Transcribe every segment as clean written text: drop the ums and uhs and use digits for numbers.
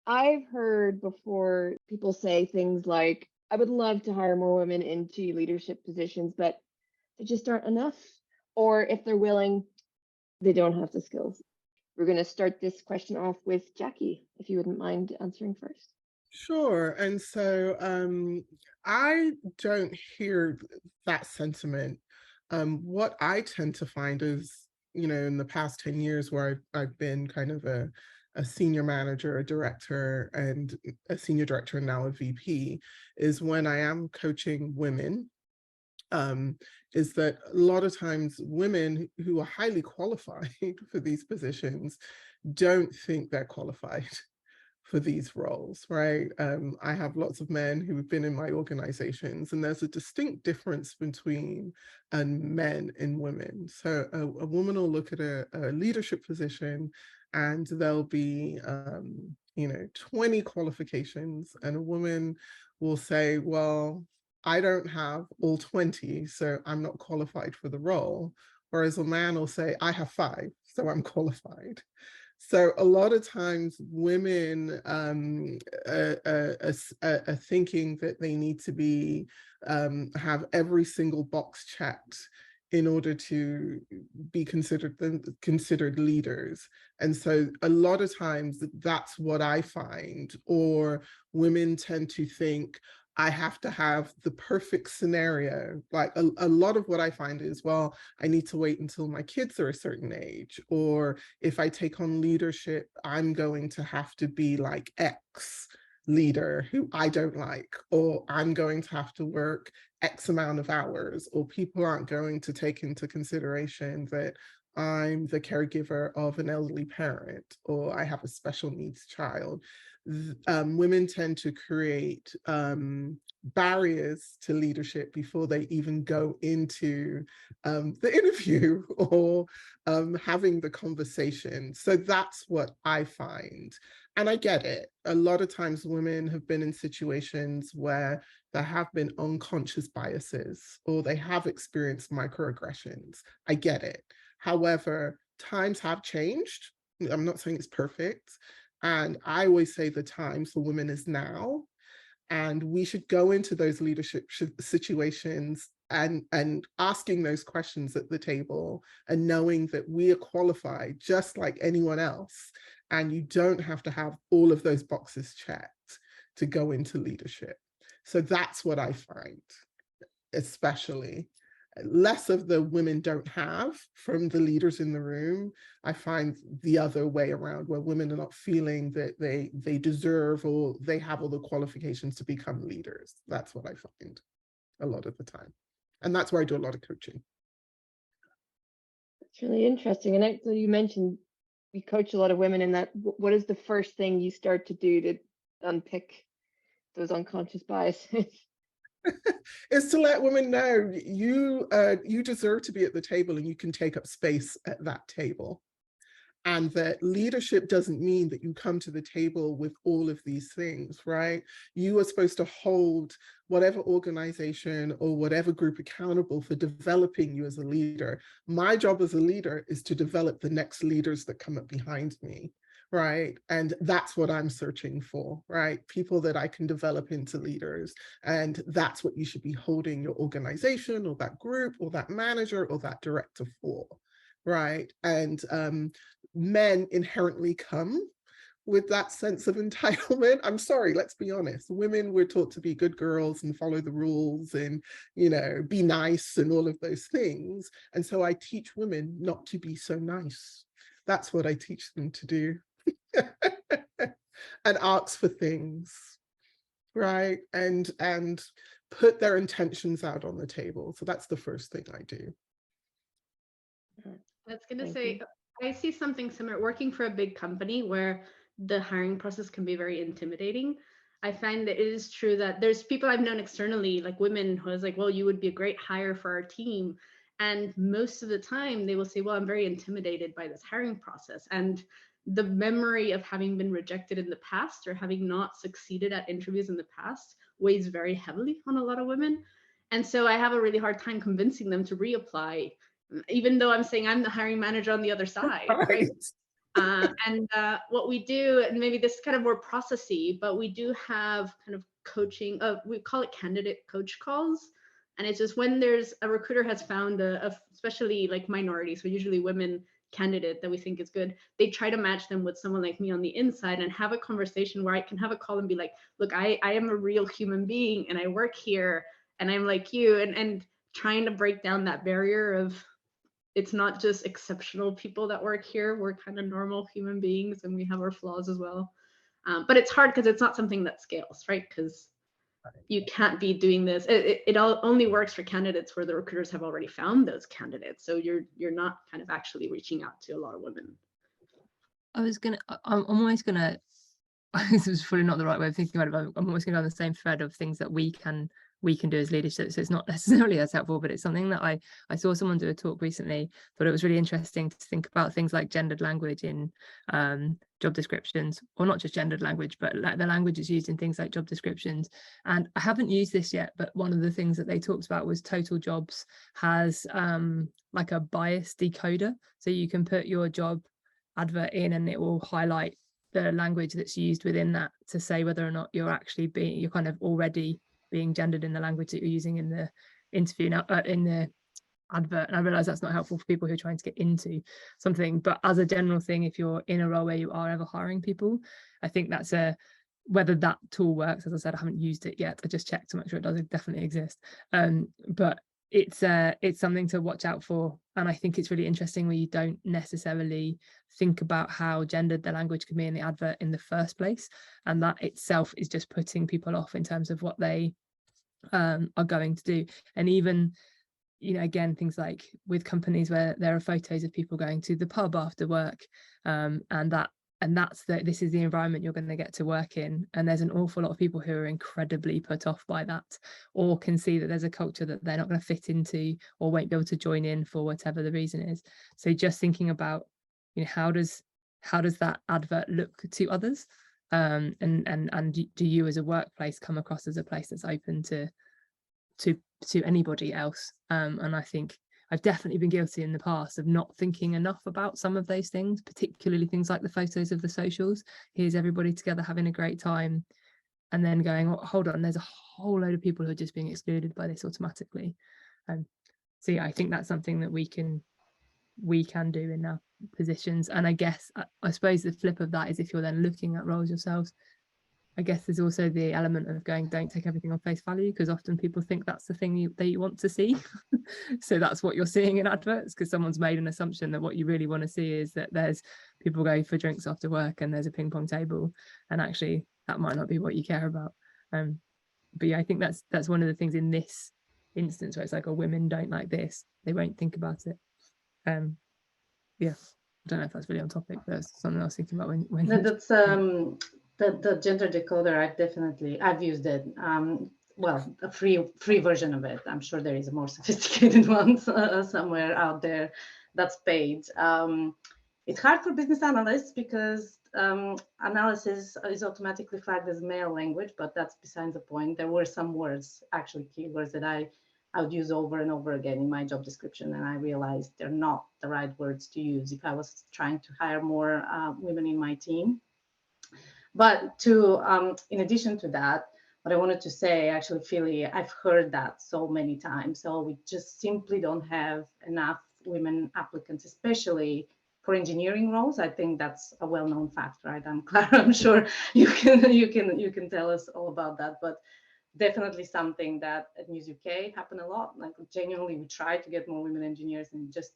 I've heard before people say things like, I would love to hire more women into leadership positions, but there just aren't enough. Or if they're willing, they don't have the skills. We're going to start this question off with Jackie, if you wouldn't mind answering first. Sure. And so I don't hear that sentiment. What I tend to find is, in the past 10 years where I've been kind of a senior manager, a director, and a senior director, and now a VP, is when I am coaching women, is that a lot of times women who are highly qualified for these positions don't think they're qualified for these roles, right? I have lots of men who have been in my organizations, and there's a distinct difference between men and women. So a woman will look at a leadership position and there'll be, 20 qualifications, and a woman will say, well, I don't have all 20, so I'm not qualified for the role. Whereas a man will say, I have 5, so I'm qualified. So a lot of times women are thinking that they need to be have every single box checked in order to be considered leaders. And so a lot of times that's what I find, or women tend to think, I have to have the perfect scenario. Like a lot of what I find is, well, I need to wait until my kids are a certain age, or if I take on leadership, I'm going to have to be like X leader who I don't like, or I'm going to have to work X amount of hours, or people aren't going to take into consideration that I'm the caregiver of an elderly parent, or I have a special needs child. Women tend to create barriers to leadership before they even go into the interview or having the conversation. So that's what I find. And I get it. A lot of times women have been in situations where there have been unconscious biases or they have experienced microaggressions. I get it. However, times have changed. I'm not saying it's perfect. And I always say the time for women is now. And we should go into those leadership situations and asking those questions at the table and knowing that we are qualified just like anyone else. And you don't have to have all of those boxes checked to go into leadership. So that's what I find, especially. Less of the women don't have from the leaders in the room. I find the other way around, where women are not feeling that they deserve or they have all the qualifications to become leaders. That's what I find a lot of the time. And that's where I do a lot of coaching. It's really interesting. And so you mentioned you coach a lot of women, and that what is the first thing you start to do to unpick those unconscious biases? Is to let women know you deserve to be at the table and you can take up space at that table. And that leadership doesn't mean that you come to the table with all of these things, right? You are supposed to hold whatever organization or whatever group accountable for developing you as a leader. My job as a leader is to develop the next leaders that come up behind me, right? And that's what I'm searching for, right? People that I can develop into leaders. And that's what you should be holding your organization or that group or that manager or that director for, right? And men inherently come with that sense of entitlement. I'm sorry, let's be honest. Women were taught to be good girls and follow the rules and, be nice and all of those things. And so I teach women not to be so nice. That's what I teach them to do. And ask for things, right? And put their intentions out on the table. So that's the first thing I do. I was going to say, I see something similar working for a big company where the hiring process can be very intimidating. I find that it is true that there's people I've known externally, like women, who is like, well, you would be a great hire for our team. And most of the time they will say, well, I'm very intimidated by this hiring process. And the memory of having been rejected in the past or having not succeeded at interviews in the past weighs very heavily on a lot of women. And so I have a really hard time convincing them to reapply, even though I'm saying I'm the hiring manager on the other side, right? What we do, and maybe this is kind of more processy, but we do have kind of coaching, we call it candidate coach calls. And it's just when there's a recruiter has found especially like minorities, so usually women candidate that we think is good, they try to match them with someone like me on the inside and have a conversation where I can have a call and be like, look, I am a real human being and I work here and I'm like you, and trying to break down that barrier of, it's not just exceptional people that work here. We're kind of normal human beings and we have our flaws as well. But it's hard because it's not something that scales, right? Because you can't be doing this. It only works for candidates where the recruiters have already found those candidates. So you're not kind of actually reaching out to a lot of women. I'm almost gonna, this is probably not the right way of thinking about it, but I'm always going to go on the same thread of things that we can do as leadership. So it's not necessarily as helpful, but it's something that I saw someone do a talk recently, thought it was really interesting to think about things like gendered language in job descriptions, or not just gendered language, but like the language is used in things like job descriptions. And I haven't used this yet, but one of the things that they talked about was Total Jobs has like a bias decoder. So you can put your job advert in and it will highlight the language that's used within that to say whether or not you're kind of already being gendered in the language that you're using in the interview now, in the advert. And I realize that's not helpful for people who are trying to get into something, but as a general thing, if you're in a role where you are ever hiring people, I think that's whether that tool works. As I said, I haven't used it yet. I just checked to make sure it does definitely exist. But it's something to watch out for. And I think it's really interesting where you don't necessarily think about how gendered the language could be in the advert in the first place. And that itself is just putting people off in terms of what they are going to do. And even, again, things like with companies where there are photos of people going to the pub after work, this is the environment you're going to get to work in. And there's an awful lot of people who are incredibly put off by that, or can see that there's a culture that they're not going to fit into or won't be able to join in for whatever the reason is. So just thinking about, how does that advert look to others? And do you as a workplace come across as a place that's open to anybody else? And I think I've definitely been guilty in the past of not thinking enough about some of those things, particularly things like the photos of the socials. Here's everybody together having a great time, and then going, oh, hold on, there's a whole load of people who are just being excluded by this automatically. So yeah, I think that's something that we can do in our positions. And I guess, I suppose the flip of that is if you're then looking at roles yourselves, I guess there's also the element of going, don't take everything on face value, because often people think that's the thing that you want to see. So that's what you're seeing in adverts, because someone's made an assumption that what you really want to see is that there's people going for drinks after work and there's a ping pong table, and actually that might not be what you care about. But yeah, I think that's one of the things in this instance where it's like, oh, women don't like this, they won't think about it. Yeah, I don't know if that's really on topic, but it's something I was thinking about when that's the gender decoder. I've used it. Well, a free version of it. I'm sure there is a more sophisticated one somewhere out there that's paid. It's hard for business analysts because analysis is automatically flagged as male language, but that's besides the point. There were some words, actually keywords, that I would use over and over again in my job description, and I realized they're not the right words to use if I was trying to hire more women in my team. But in addition to that, what I wanted to say, actually, Philly, I've heard that so many times. So we just simply don't have enough women applicants, especially for engineering roles. I think that's a well-known fact, right? Clara, I'm sure you can tell us all about that. But definitely something that at News UK happened a lot. Like, genuinely, we try to get more women engineers, and just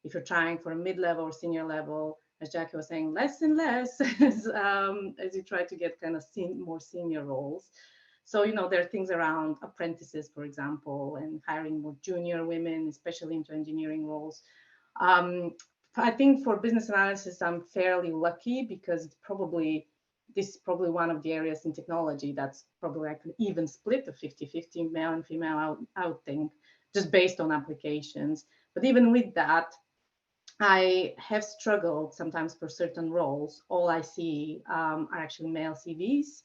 if you're trying for a mid-level or senior level, as Jackie was saying, less and less as you try to get kind of more senior roles. So, there are things around apprentices, for example, and hiring more junior women, especially into engineering roles. I think for business analysis, I'm fairly lucky because this is probably one of the areas in technology that's probably like an even split of 50-50 male and female, I would think, just based on applications. But even with that, I have struggled sometimes for certain roles. All I see are actually male CVs.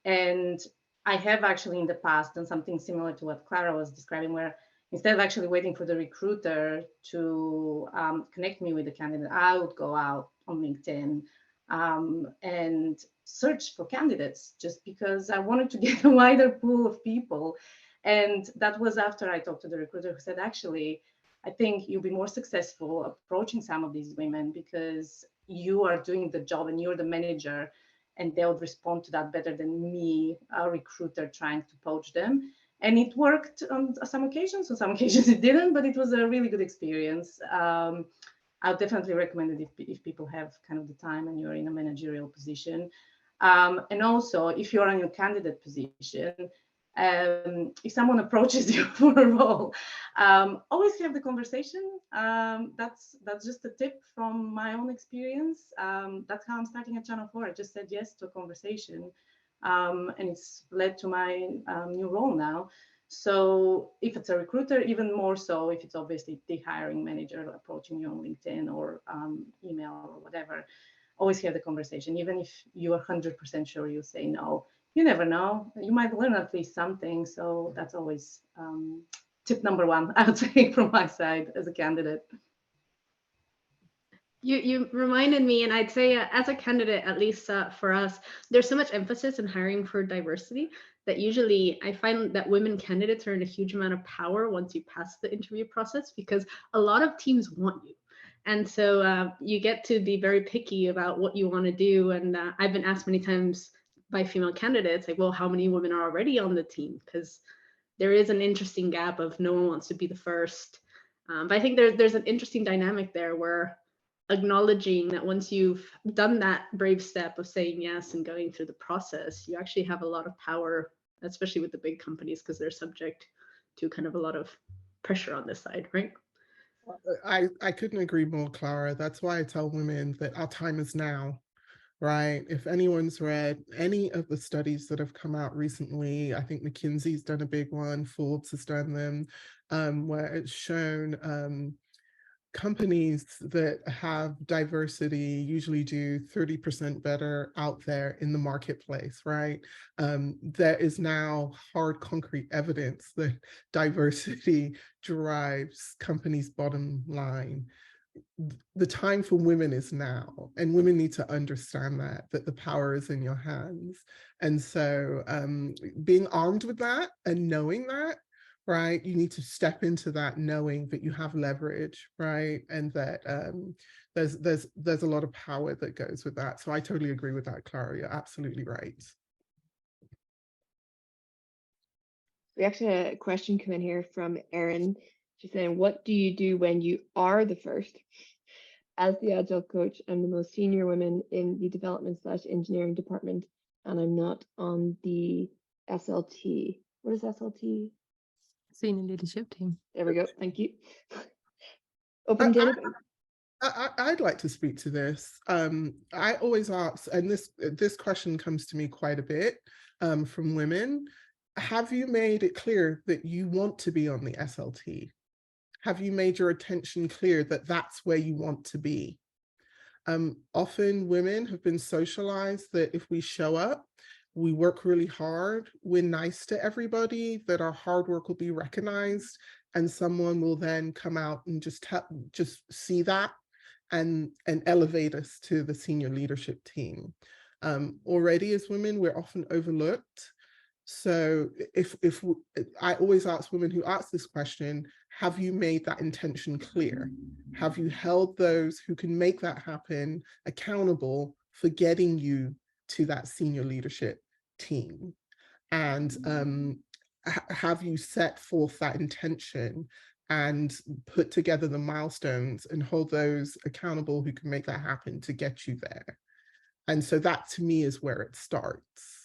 And I have actually in the past done something similar to what Clara was describing, where instead of actually waiting for the recruiter to connect me with the candidate, I would go out on LinkedIn and searched for candidates just because I wanted to get a wider pool of people. And that was after I talked to the recruiter who said, actually, I think you'll be more successful approaching some of these women because you are doing the job and you're the manager, and they would respond to that better than me, a recruiter, trying to poach them. And it worked on some occasions. On some occasions it didn't, but it was a really good experience. I'll definitely recommend it if people have kind of the time and you're in a managerial position. And also, if you're in a candidate position, if someone approaches you for a role, always have the conversation. That's just a tip from my own experience. That's how I'm starting at Channel 4. I just said yes to a conversation, and it's led to my new role now. So if it's a recruiter, even more so if it's obviously the hiring manager approaching you on LinkedIn or email or whatever, always have the conversation. Even if you are 100% sure you'll say no, you never know. You might learn at least something. So that's always tip number one, I would say, from my side as a candidate. You reminded me, and I'd say as a candidate, at least for us, there's so much emphasis in hiring for diversity that usually I find that women candidates are in a huge amount of power once you pass the interview process, because a lot of teams want you. And so you get to be very picky about what you want to do. And I've been asked many times by female candidates, like, well, how many women are already on the team? Because there is an interesting gap of no one wants to be the first. But I think there's an interesting dynamic there where acknowledging that once you've done that brave step of saying yes and going through the process, you actually have a lot of power, especially with the big companies, because they're subject to kind of a lot of pressure on this side, right? I couldn't agree more, Clara. That's why I tell women that our time is now, right? If anyone's read any of the studies that have come out recently, I think McKinsey's done a big one, Forbes has done them, where it's shown companies that have diversity usually do 30% better out there in the marketplace, right? There is now hard, concrete evidence that diversity drives companies' bottom line. The time for women is now, and women need to understand that the power is in your hands. And so being armed with that and knowing that, right, you need to step into that knowing that you have leverage, right, and that there's a lot of power that goes with that. So I totally agree with that, Clara. You're absolutely right. We actually had a question come in here from Erin. She's saying, what do you do when you are the first? As the Agile coach, I'm the most senior woman in the development/engineering department, and I'm not on the SLT. What is SLT? Senior leadership team. There we go. Thank you. Open data. I'd like to speak to this. I always ask, and this question comes to me quite a bit from women. Have you made it clear that you want to be on the SLT? Have you made your attention clear that that's where you want to be? Often women have been socialized that if we show up, we work really hard, we're nice to everybody, that our hard work will be recognized, and someone will then come out and just see that and elevate us to the senior leadership team. Already as women, we're often overlooked. So I always ask women who ask this question, have you made that intention clear? Have you held those who can make that happen accountable for getting you to that senior leadership team? And have you set forth that intention and put together the milestones and hold those accountable who can make that happen to get you there? And so that to me is where it starts.